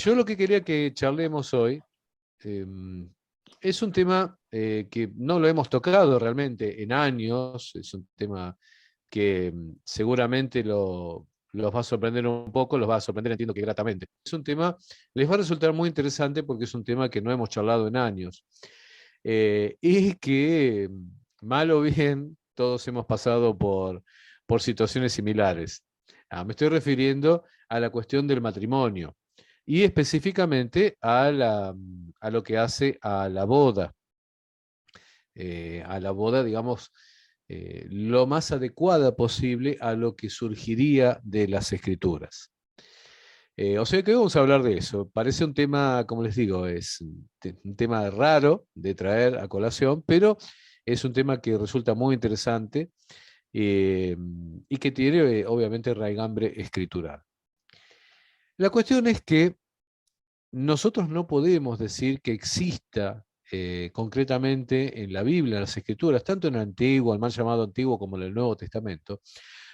yo lo que quería que charlemos hoy es un tema que no lo hemos tocado realmente en años, es un tema que seguramente los va a sorprender un poco, los va a sorprender, entiendo que gratamente. Es un tema, les va a resultar muy interesante porque es un tema que no hemos charlado en años. Y que, mal o bien, todos hemos pasado por situaciones similares. Me estoy refiriendo a la cuestión del matrimonio y específicamente a lo que hace a la boda, digamos, lo más adecuada posible a lo que surgiría de las escrituras. O sea que hoy vamos a hablar de eso. Parece un tema, como les digo, es un tema raro de traer a colación, pero es un tema que resulta muy interesante eh, y que tiene obviamente raigambre escritural. La cuestión es que nosotros no podemos decir que exista concretamente en la Biblia, en las Escrituras, tanto en el Antiguo, el mal llamado Antiguo, como en el Nuevo Testamento,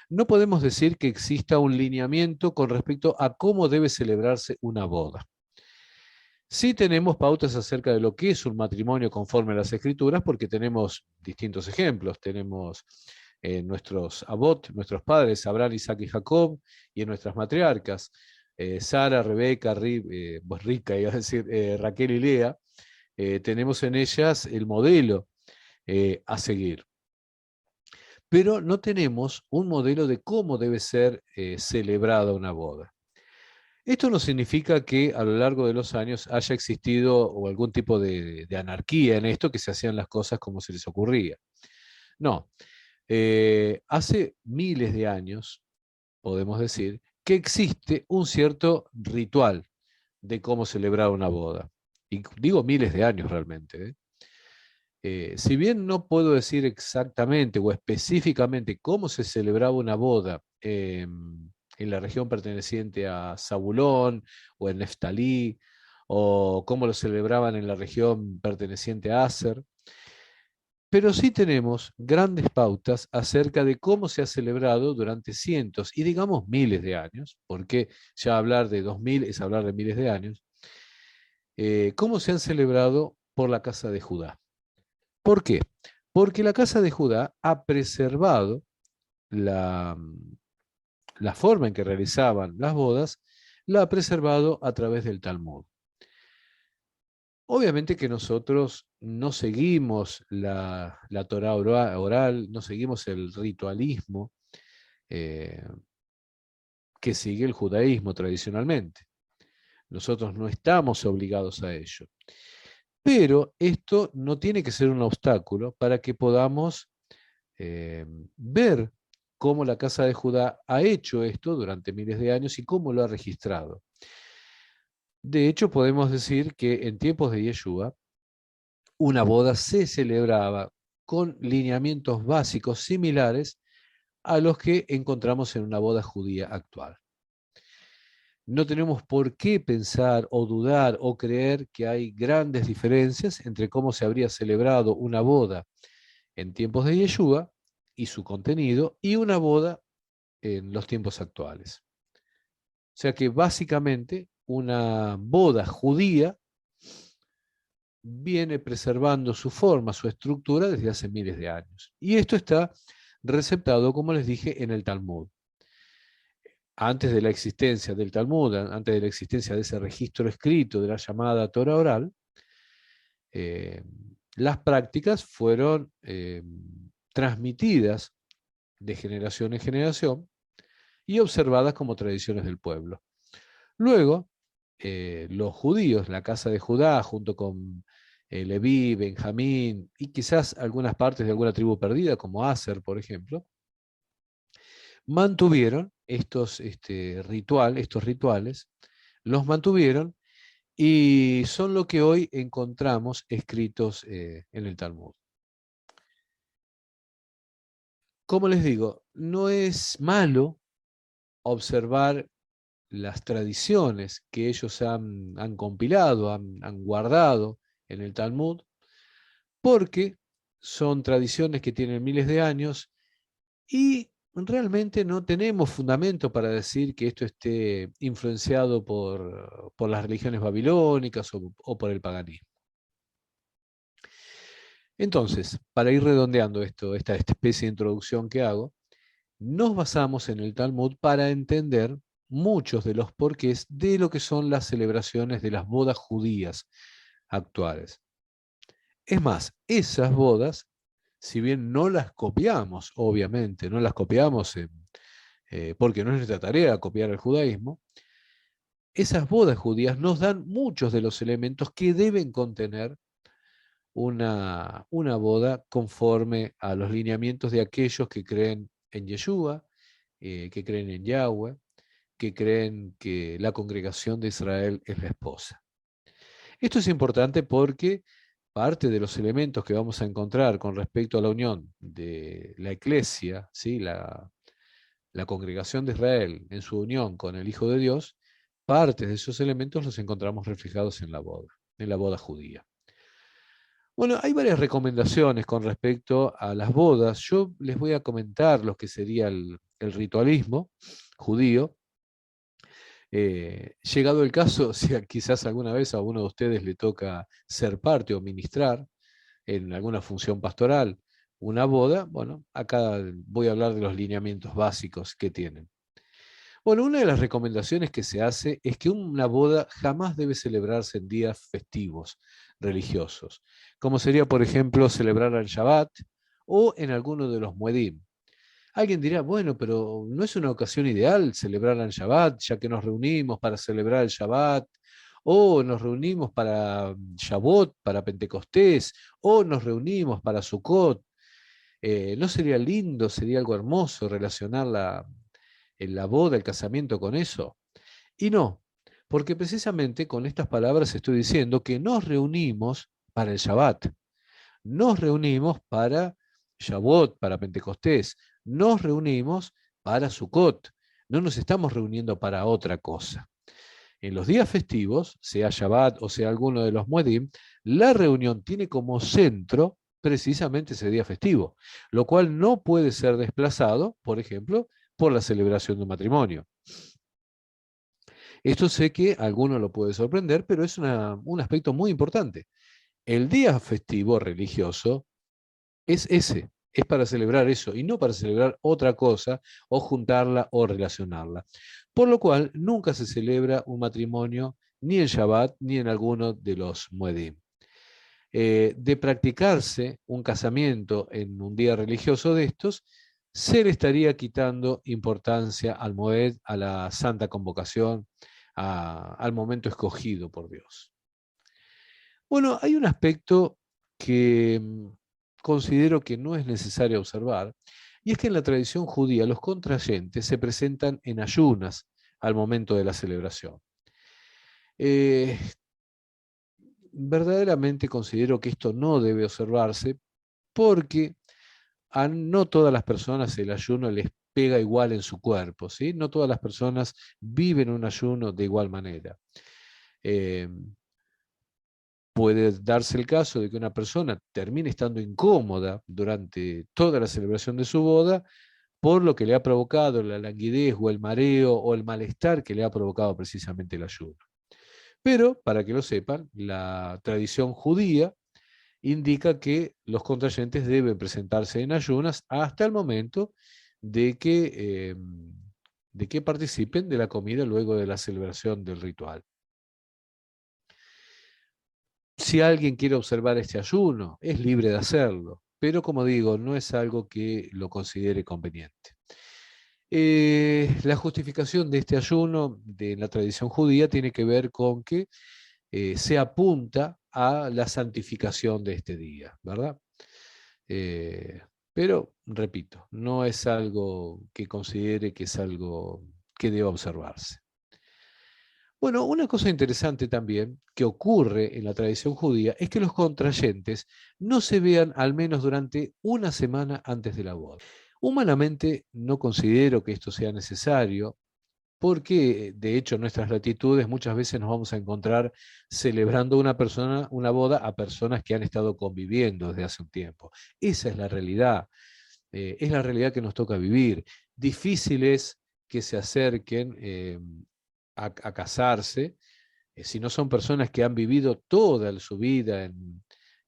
no podemos decir que exista un lineamiento con respecto a cómo debe celebrarse una boda. Sí tenemos pautas acerca de lo que es un matrimonio conforme a las Escrituras, porque tenemos distintos ejemplos. Tenemos nuestros abot, nuestros padres, Abraham, Isaac y Jacob, y en nuestras matriarcas, Sara, Rebeca, Rica, iba a decir, Raquel y Lea, tenemos en ellas el modelo a seguir. Pero no tenemos un modelo de cómo debe ser celebrada una boda. Esto no significa que a lo largo de los años haya existido o algún tipo de anarquía en esto, que se hacían las cosas como se les ocurría. No, hace miles de años, podemos decir, que existe un cierto ritual de cómo celebrar una boda. Y digo miles de años realmente. Si bien no puedo decir exactamente o específicamente cómo se celebraba una boda en la región perteneciente a Zabulón o en Neftalí, o cómo lo celebraban en la región perteneciente a Aser, pero sí tenemos grandes pautas acerca de cómo se ha celebrado durante cientos y digamos miles de años, porque ya hablar de 2000 es hablar de miles de años, cómo se han celebrado por la casa de Judá. ¿Por qué? Porque la casa de Judá ha preservado la forma en que realizaban las bodas, la ha preservado a través del Talmud. Obviamente que nosotros no seguimos la Torá oral, no seguimos el ritualismo eh, que sigue el judaísmo tradicionalmente. Nosotros no estamos obligados a ello. Pero esto no tiene que ser un obstáculo para que podamos ver cómo la casa de Judá ha hecho esto durante miles de años y cómo lo ha registrado. De hecho, podemos decir que en tiempos de Yeshua, una boda se celebraba con lineamientos básicos similares a los que encontramos en una boda judía actual. No tenemos por qué pensar o dudar o creer que hay grandes diferencias entre cómo se habría celebrado una boda en tiempos de Yeshua y su contenido y una boda en los tiempos actuales. O sea que básicamente una boda judía viene preservando su forma, su estructura desde hace miles de años. Y esto está receptado, como les dije, en el Talmud. Antes de la existencia del Talmud, antes de la existencia de ese registro escrito de la llamada Torah oral, eh, las prácticas fueron transmitidas de generación en generación y observadas como tradiciones del pueblo. Luego, los judíos, la casa de Judá, junto con Leví, Benjamín y quizás algunas partes de alguna tribu perdida, como Aser, por ejemplo, mantuvieron estos rituales, los mantuvieron y son lo que hoy encontramos escritos en el Talmud. Como les digo, no es malo observar las tradiciones que ellos han compilado, han guardado en el Talmud, porque son tradiciones que tienen miles de años y realmente no tenemos fundamento para decir que esto esté influenciado por las religiones babilónicas o por el paganismo. Entonces, para ir redondeando esta especie de introducción que hago, nos basamos en el Talmud para entender muchos de los porqués de lo que son las celebraciones de las bodas judías actuales. Es más, esas bodas, si bien no las copiamos, obviamente, no las copiamos porque no es nuestra tarea copiar el judaísmo, esas bodas judías nos dan muchos de los elementos que deben contener una boda conforme a los lineamientos de aquellos que creen en Yeshua, que creen en Yahweh, que creen que la congregación de Israel es la esposa. Esto es importante porque parte de los elementos que vamos a encontrar con respecto a la unión de la iglesia, ¿sí? la congregación de Israel en su unión con el Hijo de Dios, parte de esos elementos los encontramos reflejados en la boda judía. Bueno, hay varias recomendaciones con respecto a las bodas. Yo les voy a comentar lo que sería el ritualismo judío. Llegado el caso, si quizás alguna vez a uno de ustedes le toca ser parte o ministrar en alguna función pastoral una boda, bueno, acá voy a hablar de los lineamientos básicos que tienen. Bueno, una de las recomendaciones que se hace es que una boda jamás debe celebrarse en días festivos religiosos, como sería, por ejemplo, celebrar el Shabbat o en alguno de los Muedim. Alguien dirá, bueno, pero ¿no es una ocasión ideal celebrar el Shabbat, ya que nos reunimos para celebrar el Shabbat, o nos reunimos para Shavuot, para Pentecostés, o nos reunimos para Sukkot? ¿No sería lindo, sería algo hermoso relacionar la boda, el casamiento con eso? Y no, porque precisamente con estas palabras estoy diciendo que nos reunimos para el Shabbat, nos reunimos para Shavuot, para Pentecostés, nos reunimos para Sukkot, no nos estamos reuniendo para otra cosa. En los días festivos, sea Shabbat o sea alguno de los Muedim, la reunión tiene como centro precisamente ese día festivo, lo cual no puede ser desplazado, por ejemplo, por la celebración de un matrimonio. Esto sé que a alguno lo puede sorprender, pero es un aspecto muy importante. El día festivo religioso es ese, es para celebrar eso y no para celebrar otra cosa o juntarla o relacionarla. Por lo cual nunca se celebra un matrimonio ni en Shabbat ni en alguno de los Muedim. De practicarse un casamiento en un día religioso de estos, se le estaría quitando importancia al Moed, a la santa convocación, al momento escogido por Dios. Bueno, hay un aspecto que considero que no es necesario observar, y es que en la tradición judía los contrayentes se presentan en ayunas al momento de la celebración. Verdaderamente considero que esto no debe observarse porque a no todas las personas el ayuno les pega igual en su cuerpo, ¿sí? No todas las personas viven un ayuno de igual manera. Puede darse el caso de que una persona termine estando incómoda durante toda la celebración de su boda por lo que le ha provocado la languidez o el mareo o el malestar que le ha provocado precisamente el ayuno. Pero, para que lo sepan, la tradición judía indica que los contrayentes deben presentarse en ayunas hasta el momento de que participen de la comida luego de la celebración del ritual. Si alguien quiere observar este ayuno, es libre de hacerlo, pero como digo, no es algo que lo considere conveniente. La justificación de este ayuno de la tradición judía tiene que ver con que se apunta a la santificación de este día, ¿verdad? Pero, repito, no es algo que considere que es algo que deba observarse. Bueno, una cosa interesante también que ocurre en la tradición judía es que los contrayentes no se vean al menos durante una semana antes de la boda. Humanamente no considero que esto sea necesario porque, de hecho, en nuestras latitudes muchas veces nos vamos a encontrar celebrando una boda a personas que han estado conviviendo desde hace un tiempo. Esa es la realidad que nos toca vivir. difícil es que se acerquen a casarse, si no son personas que han vivido toda su vida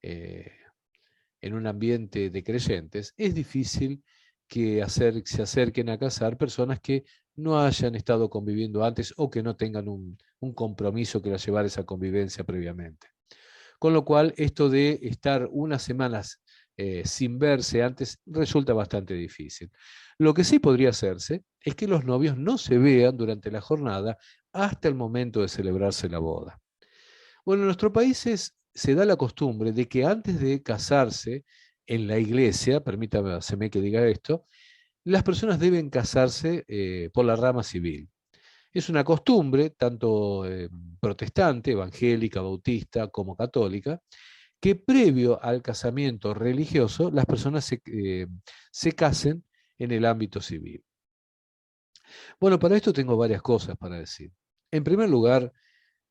en un ambiente de creyentes. Es difícil que se acerquen a casar personas que no hayan estado conviviendo antes o que no tengan un compromiso que las llevar a esa convivencia previamente. Con lo cual, esto de estar unas semanas sin verse antes resulta bastante difícil. Lo que sí podría hacerse es que los novios no se vean durante la jornada hasta el momento de celebrarse la boda. Bueno, en nuestros países se da la costumbre de que antes de casarse en la iglesia, permítame que diga esto, las personas deben casarse por la rama civil. Es una costumbre, tanto protestante, evangélica, bautista, como católica, que previo al casamiento religioso, las personas se casen en el ámbito civil. Bueno, para esto tengo varias cosas para decir. En primer lugar,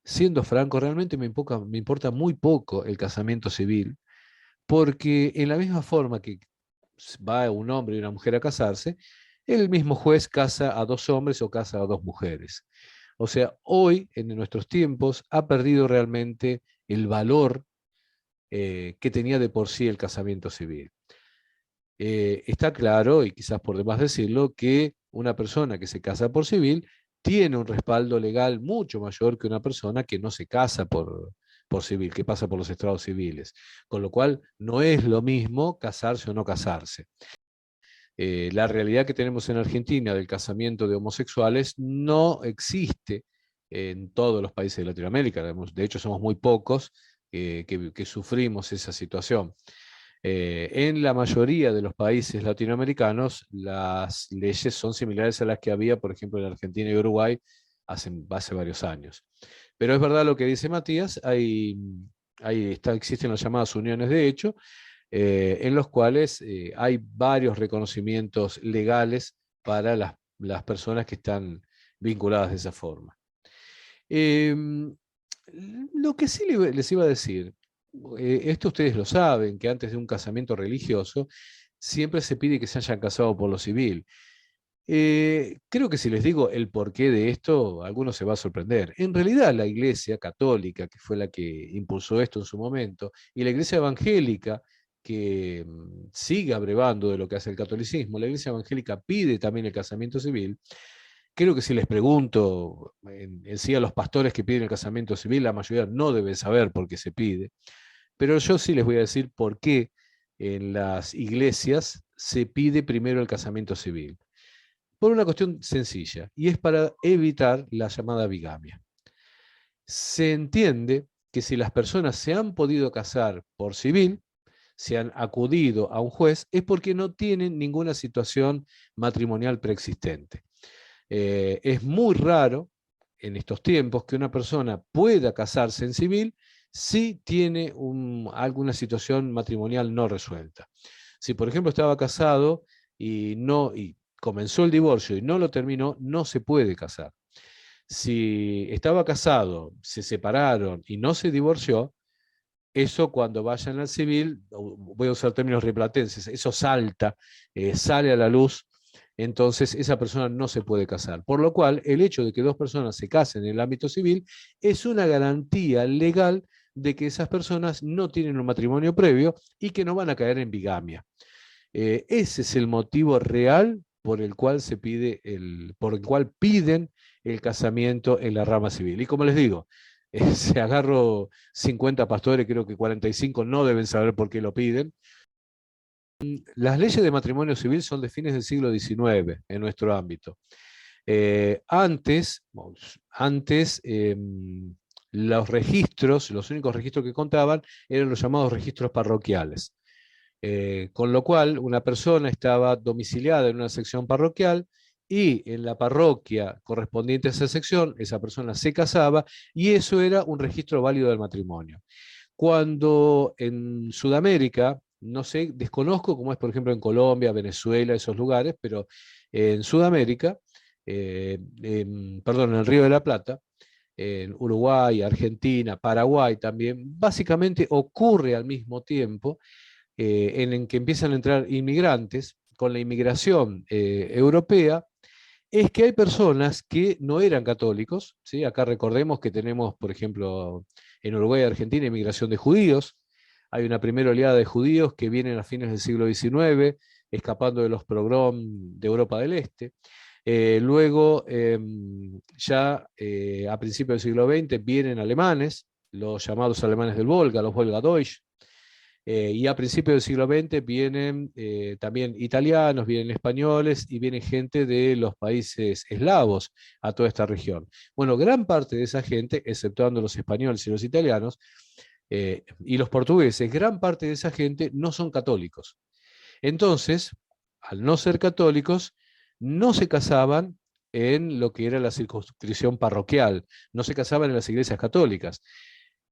siendo franco, realmente me importa muy poco el casamiento civil, porque en la misma forma que va un hombre y una mujer a casarse, el mismo juez casa a dos hombres o casa a dos mujeres. O sea, hoy, en nuestros tiempos, ha perdido realmente el valor que tenía de por sí el casamiento civil. Está claro, y quizás por demás decirlo, que una persona que se casa por civil tiene un respaldo legal mucho mayor que una persona que no se casa por civil, que pasa por los estrados civiles. Con lo cual, no es lo mismo casarse o no casarse. La realidad que tenemos en Argentina del casamiento de homosexuales no existe en todos los países de Latinoamérica. De hecho, somos muy pocos que sufrimos esa situación. En la mayoría de los países latinoamericanos, las leyes son similares a las que había, por ejemplo, en Argentina y Uruguay hace varios años. Pero es verdad lo que dice Matías, existen las llamadas uniones de hecho, en los cuales hay varios reconocimientos legales para las personas que están vinculadas de esa forma. Lo que sí les iba a decir, esto ustedes lo saben, que antes de un casamiento religioso siempre se pide que se hayan casado por lo civil. Creo que si les digo el porqué de esto, algunos se va a sorprender. En realidad, la Iglesia Católica, que fue la que impulsó esto en su momento, y la Iglesia Evangélica, que sigue abrevando de lo que hace el catolicismo, la Iglesia Evangélica pide también el casamiento civil. Creo que si les pregunto en sí a los pastores que piden el casamiento civil, la mayoría no deben saber por qué se pide, pero yo sí les voy a decir por qué en las iglesias se pide primero el casamiento civil. Por una cuestión sencilla, y es para evitar la llamada bigamia. Se entiende que si las personas se han podido casar por civil, se han acudido a un juez, es porque no tienen ninguna situación matrimonial preexistente. Es muy raro en estos tiempos que una persona pueda casarse en civil si tiene alguna situación matrimonial no resuelta. Si, por ejemplo, estaba casado y comenzó el divorcio y no lo terminó, no se puede casar. Si estaba casado, se separaron y no se divorció, eso cuando vayan al civil, voy a usar términos rioplatenses, eso salta, sale a la luz, entonces esa persona no se puede casar. Por lo cual, el hecho de que dos personas se casen en el ámbito civil es una garantía legal de que esas personas no tienen un matrimonio previo y que no van a caer en bigamia. Ese es el motivo real por el cual por el cual piden el casamiento en la rama civil. Y como les digo, si agarro 50 pastores, creo que 45 no deben saber por qué lo piden. Las leyes de matrimonio civil son de fines del siglo XIX en nuestro ámbito. Antes, los únicos registros que contaban eran los llamados registros parroquiales. Con lo cual, una persona estaba domiciliada en una sección parroquial y en la parroquia correspondiente a esa sección, esa persona se casaba y eso era un registro válido del matrimonio. Cuando en Sudamérica, no sé, desconozco cómo es, por ejemplo, en Colombia, Venezuela, esos lugares, pero en Sudamérica, perdón, en el Río de la Plata, en Uruguay, Argentina, Paraguay también, básicamente ocurre al mismo tiempo en que empiezan a entrar inmigrantes con la inmigración europea es que hay personas que no eran católicos, ¿sí? Acá recordemos que tenemos, por ejemplo, en Uruguay y Argentina, inmigración de judíos. Hay una primera oleada de judíos que vienen a fines del siglo XIX, escapando de los pogroms de Europa del Este. Luego, ya a principios del siglo XX, vienen alemanes, los llamados alemanes del Volga, los Volga Deutsch. Y a principios del siglo XX vienen también italianos, vienen españoles y viene gente de los países eslavos a toda esta región. Bueno, gran parte de esa gente, exceptuando los españoles y los italianos, y los portugueses, gran parte de esa gente no son católicos. Entonces, al no ser católicos, no se casaban en lo que era la circunscripción parroquial, no se casaban en las iglesias católicas.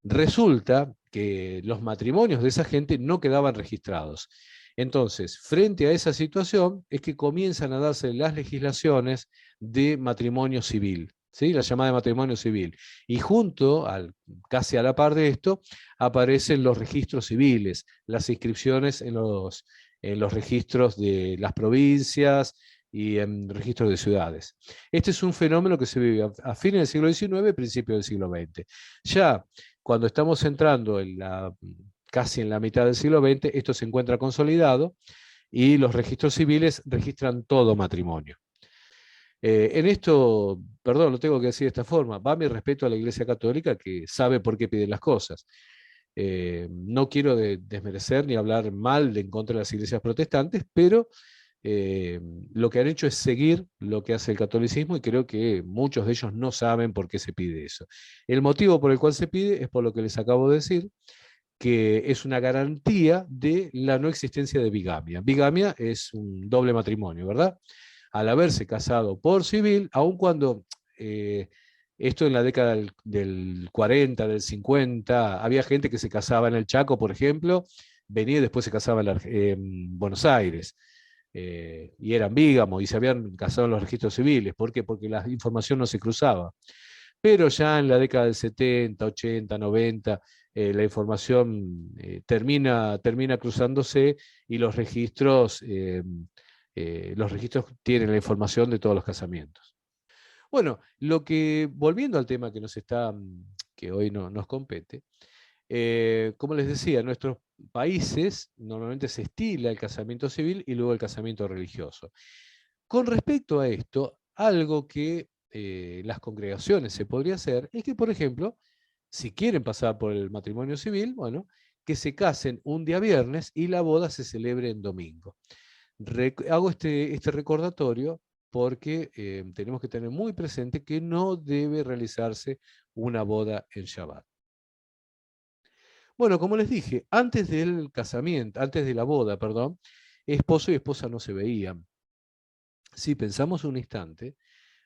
Resulta que los matrimonios de esa gente no quedaban registrados. Entonces, frente a esa situación, es que comienzan a darse las legislaciones de matrimonio civil, ¿sí? La llamada de matrimonio civil. Y casi a la par de esto, aparecen los registros civiles, las inscripciones en los registros de las provincias y en registros de ciudades. Este es un fenómeno que se vive a fines del siglo XIX, principios del siglo XX. Ya cuando estamos entrando casi en la mitad del siglo XX, esto se encuentra consolidado y los registros civiles registran todo matrimonio. En esto, perdón, lo tengo que decir de esta forma, va mi respeto a la Iglesia Católica que sabe por qué pide las cosas. No quiero desmerecer ni hablar mal en contra de las iglesias protestantes, pero lo que han hecho es seguir lo que hace el catolicismo y creo que muchos de ellos no saben por qué se pide eso. El motivo por el cual se pide es por lo que les acabo de decir, que es una garantía de la no existencia de bigamia. Bigamia es un doble matrimonio, ¿verdad? Al haberse casado por civil, aun cuando esto en la década del 40, del 50, había gente que se casaba en el Chaco, por ejemplo, venía y después se casaba en Buenos Aires. Y eran bígamos y se habían casado en los registros civiles. ¿Por qué? Porque la información no se cruzaba. Pero ya en la década del 70, 80, 90, la información termina cruzándose y los registros tienen la información de todos los casamientos. Bueno, volviendo al tema que hoy nos compete, como les decía, en nuestros países normalmente se estila el casamiento civil y luego el casamiento religioso. Con respecto a esto, algo que las congregaciones se podría hacer es que, por ejemplo, si quieren pasar por el matrimonio civil, bueno, que se casen un día viernes y la boda se celebre en domingo. Hago este recordatorio porque tenemos que tener muy presente que no debe realizarse una boda en Shabbat. Bueno, como les dije, antes del casamiento, antes de la boda, perdón, esposo y esposa no se veían. Si pensamos un instante,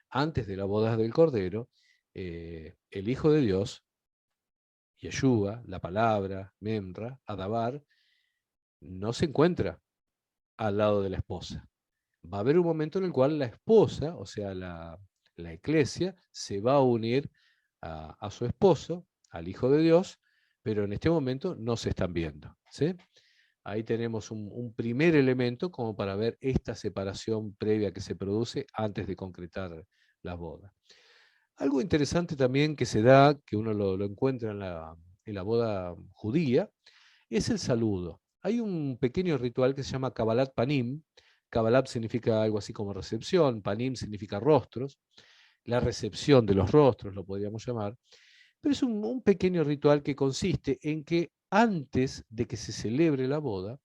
antes de la boda del Cordero, el Hijo de Dios, Yeshua, la palabra, Memra, Adabar, no se encuentra al lado de la esposa. Va a haber un momento en el cual la esposa, o sea, la iglesia, se va a unir a su esposo, al Hijo de Dios, pero en este momento no se están viendo, ¿sí? Ahí tenemos un primer elemento como para ver esta separación previa que se produce antes de concretar la boda. Algo interesante también que se da, que uno lo encuentra en la boda judía, es el saludo. Hay un pequeño ritual que se llama Kabbalat Panim. Kabbalat significa algo así como recepción, Panim significa rostros, la recepción de los rostros, lo podríamos llamar. Pero es un pequeño ritual que consiste en que antes de que se celebre la boda,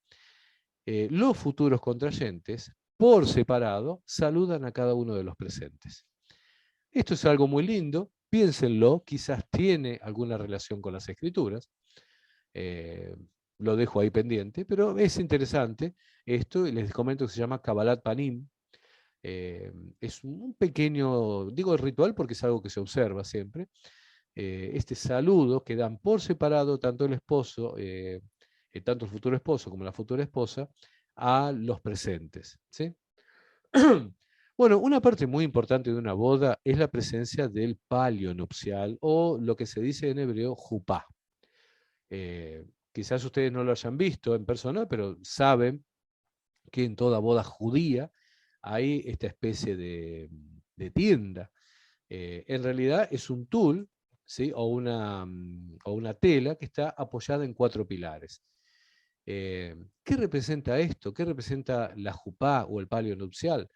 los futuros contrayentes, por separado, saludan a cada uno de los presentes. Esto es algo muy lindo, piénsenlo, quizás tiene alguna relación con las escrituras, lo dejo ahí pendiente, pero es interesante esto, y les comento que se llama Kabbalat Panim. Es un pequeño, digo ritual porque es algo que se observa siempre, este saludo que dan por separado tanto el esposo, tanto el futuro esposo como la futura esposa, a los presentes, ¿sí? Bueno, una parte muy importante de una boda es la presencia del palio nupcial o lo que se dice en hebreo jupá. Quizás ustedes no lo hayan visto en persona, pero saben que en toda boda judía hay esta especie de tienda. En realidad es un tul, ¿sí? O una tela que está apoyada en 4 pilares. ¿Qué representa esto? ¿Qué representa la jupá o el palio nupcial?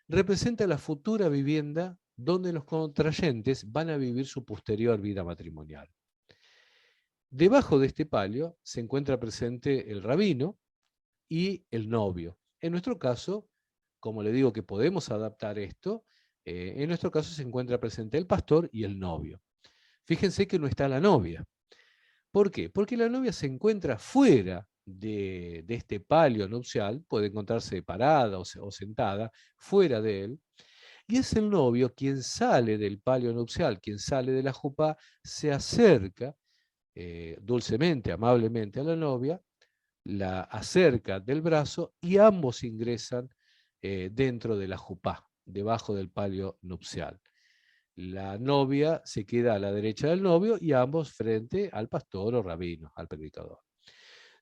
Representa la futura vivienda donde los contrayentes van a vivir su posterior vida matrimonial. Debajo de este palio se encuentra presente el rabino y el novio. En nuestro caso, como le digo que podemos adaptar esto, en nuestro caso se encuentra presente el pastor y el novio. Fíjense que no está la novia. ¿Por qué? Porque la novia se encuentra fuera de este palio nupcial, puede encontrarse parada o sentada fuera de él, y es el novio quien sale del palio nupcial, quien sale de la jupá, se acerca dulcemente, amablemente a la novia, la acerca del brazo y ambos ingresan dentro de la jupá, debajo del palio nupcial. La novia se queda a la derecha del novio y ambos frente al pastor o rabino, al predicador.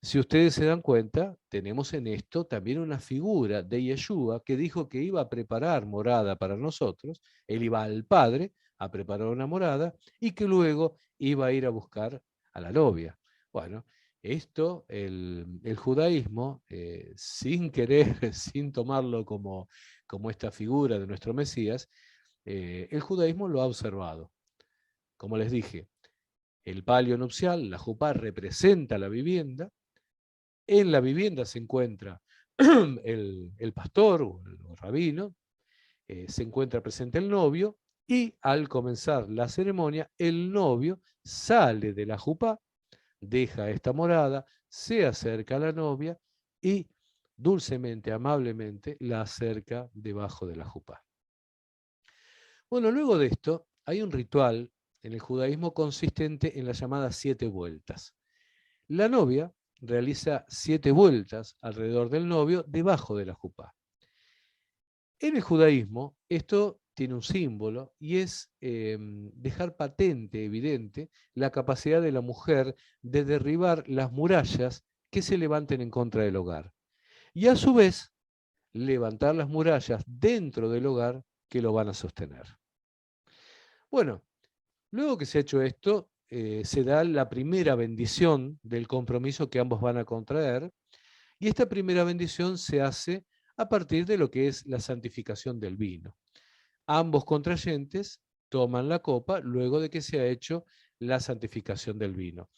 Si ustedes se dan cuenta, tenemos en esto también una figura de Yeshua que dijo que iba a preparar morada para nosotros, él iba al Padre a preparar una morada y que luego iba a ir a buscar a la novia. Bueno, esto el judaísmo, sin querer, sin tomarlo como esta figura de nuestro Mesías, el judaísmo lo ha observado. Como les dije, el palio nupcial, la jupá, representa la vivienda. En la vivienda se encuentra el pastor o el rabino, se encuentra presente el novio y al comenzar la ceremonia, el novio sale de la jupá, deja esta morada, se acerca a la novia y dulcemente, amablemente, la acerca debajo de la jupá. Bueno, luego de esto, hay un ritual en el judaísmo consistente en las llamadas 7 vueltas. La novia realiza 7 vueltas alrededor del novio debajo de la jupá. En el judaísmo, esto tiene un símbolo y es dejar patente, evidente, la capacidad de la mujer de derribar las murallas que se levanten en contra del hogar. Y a su vez, levantar las murallas dentro del hogar que lo van a sostener. Bueno, luego que se ha hecho esto, se da la primera bendición del compromiso que ambos van a contraer, y esta primera bendición se hace a partir de lo que es la santificación del vino. Ambos contrayentes toman la copa luego de que se ha hecho la santificación del vino.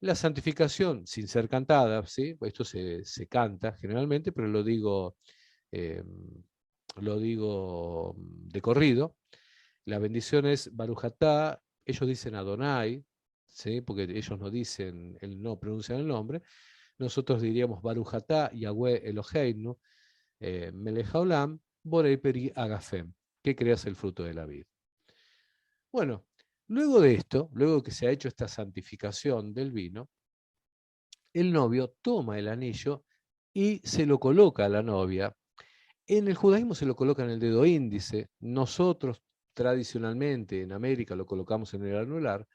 La santificación, sin ser cantada, ¿sí? Esto se canta generalmente, pero lo digo de corrido. La bendición es Baruch atá, ellos dicen Adonai, ¿sí? Porque ellos no dicen, no pronuncian el nombre. Nosotros diríamos Baruch atá, Yahweh Eloheinu, Melech haolam, borei peri agafem, que creas el fruto de la vid. Bueno, luego de esto, luego que se ha hecho esta santificación del vino, el novio toma el anillo y se lo coloca a la novia. En el judaísmo se lo coloca en el dedo índice, nosotros tradicionalmente en América lo colocamos en el anular,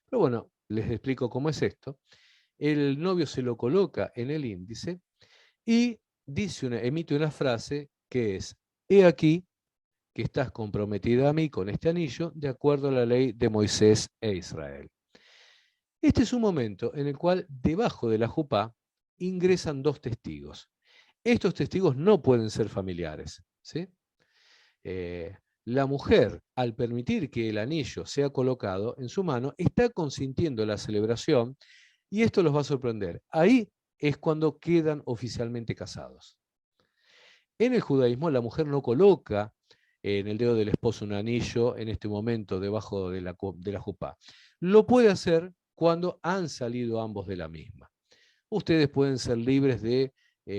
pero bueno, les explico cómo es esto. El novio se lo coloca en el índice y emite una frase que es: he aquí que estás comprometida a mí con este anillo de acuerdo a la ley de Moisés e Israel. Este es un momento en el cual debajo de la jupá ingresan 2 testigos. Estos testigos no pueden ser familiares, ¿sí? La mujer, al permitir que el anillo sea colocado en su mano, está consintiendo la celebración y esto los va a sorprender. Ahí es cuando quedan oficialmente casados. En el judaísmo, la mujer no coloca en el dedo del esposo un anillo en este momento debajo de la jupá. Lo puede hacer cuando han salido ambos de la misma. Ustedes pueden ser libres de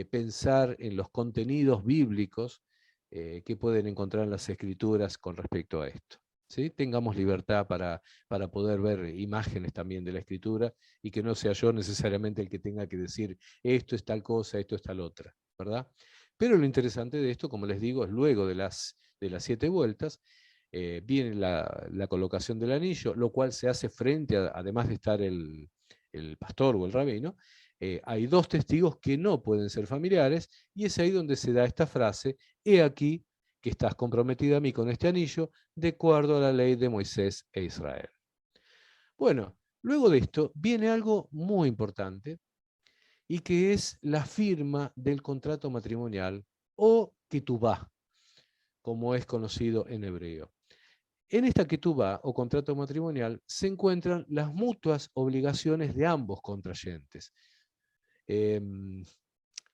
pensar en los contenidos bíblicos que pueden encontrar en las escrituras con respecto a esto. ¿Sí? Tengamos libertad para poder ver imágenes también de la escritura y que no sea yo necesariamente el que tenga que decir esto es tal cosa, esto es tal otra, ¿verdad? Pero lo interesante de esto, como les digo, es luego de las 7 vueltas, viene la colocación del anillo, lo cual se hace frente, además de estar el pastor o el rabino, hay dos testigos que no pueden ser familiares, y es ahí donde se da esta frase: he aquí que estás comprometida a mí con este anillo, de acuerdo a la ley de Moisés e Israel. Bueno, luego de esto viene algo muy importante, y que es la firma del contrato matrimonial, o ketubá, como es conocido en hebreo. En esta ketubá o contrato matrimonial se encuentran las mutuas obligaciones de ambos contrayentes.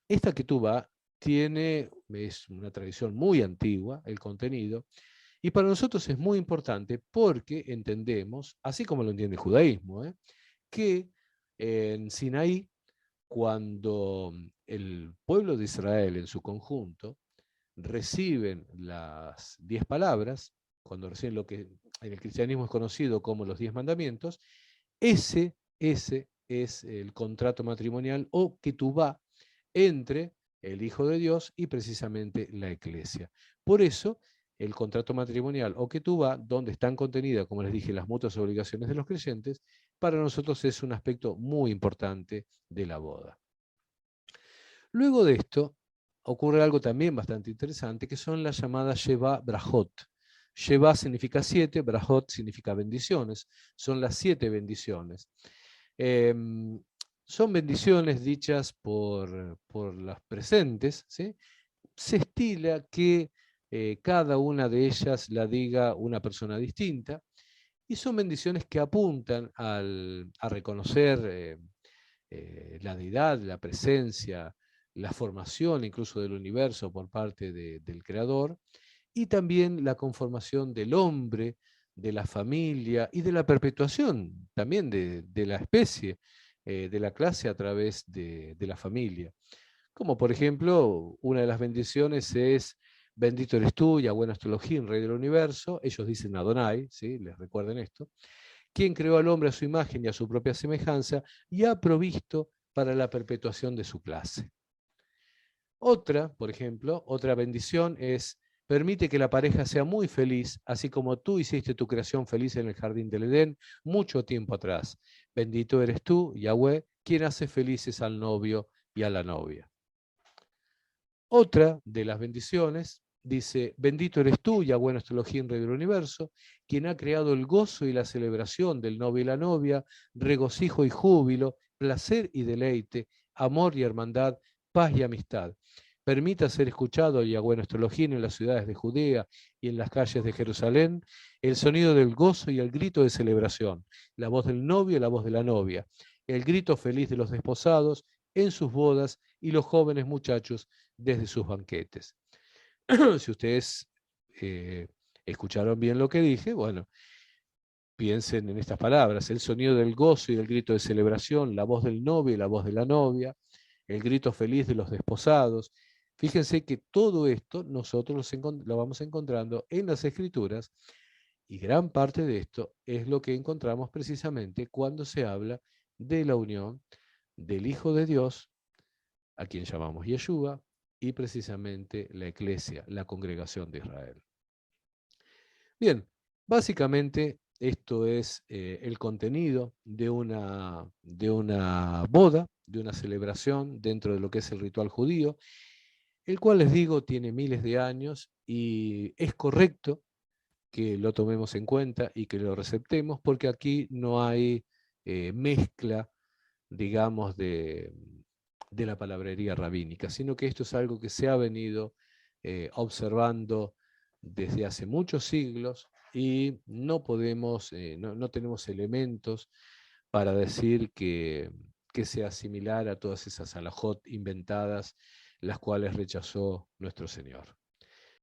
Esta ketubá es una tradición muy antigua, el contenido, y para nosotros es muy importante porque entendemos, así como lo entiende el judaísmo, que en Sinaí, cuando el pueblo de Israel en su conjunto reciben las 10 palabras, cuando reciben lo que en el cristianismo es conocido como los 10 mandamientos, ese es el contrato matrimonial o ketubá entre el Hijo de Dios y precisamente la Iglesia. Por eso, el contrato matrimonial o ketubá, donde están contenidas, como les dije, las mutuas obligaciones de los creyentes, para nosotros es un aspecto muy importante de la boda. Luego de esto, ocurre algo también bastante interesante, que son las llamadas Sheva Brajot. Sheva significa 7, Brajot significa bendiciones, son las 7 bendiciones. Son bendiciones dichas por las presentes, ¿sí? Se estila que cada una de ellas la diga una persona distinta, y son bendiciones que apuntan a reconocer la deidad, la presencia, la formación incluso del universo por parte del Creador, y también la conformación del hombre, de la familia y de la perpetuación también de la especie, de la clase a través de la familia. Como por ejemplo, una de las bendiciones es: bendito eres tú, Yahweh nuestro Elohim, Rey del universo. Ellos dicen Adonai, ¿sí? Les recuerden esto. Quien creó al hombre a su imagen y a su propia semejanza, y ha provisto para la perpetuación de su clase. Otra, por ejemplo, otra bendición es: permite que la pareja sea muy feliz, así como tú hiciste tu creación feliz en el jardín del Edén mucho tiempo atrás. Bendito eres tú, Yahweh, quien hace felices al novio y a la novia. Otra de las bendiciones dice: bendito eres tú, Yahweh nuestro Elohim, Rey del universo, quien ha creado el gozo y la celebración del novio y la novia, regocijo y júbilo, placer y deleite, amor y hermandad, paz y amistad. Permita ser escuchado, Yahweh nuestro Elohim, en las ciudades de Judea y en las calles de Jerusalén, el sonido del gozo y el grito de celebración, la voz del novio y la voz de la novia, el grito feliz de los desposados en sus bodas y los jóvenes muchachos desde sus banquetes. Si ustedes escucharon bien lo que dije, bueno, piensen en estas palabras: el sonido del gozo y el grito de celebración, la voz del novio y la voz de la novia, el grito feliz de los desposados. Fíjense que todo esto nosotros lo vamos encontrando en las Escrituras, y gran parte de esto es lo que encontramos precisamente cuando se habla de la unión del Hijo de Dios, a quien llamamos Yeshua, y precisamente la Iglesia, la congregación de Israel. Bien, básicamente esto es el contenido de una boda, de una celebración dentro de lo que es el ritual judío, el cual, les digo, tiene miles de años, y es correcto que lo tomemos en cuenta y que lo receptemos, porque aquí no hay mezcla, digamos, de la palabrería rabínica, sino que esto es algo que se ha venido observando desde hace muchos siglos, y no podemos, no tenemos elementos para decir que sea similar a todas esas halajot inventadas, las cuales rechazó nuestro Señor.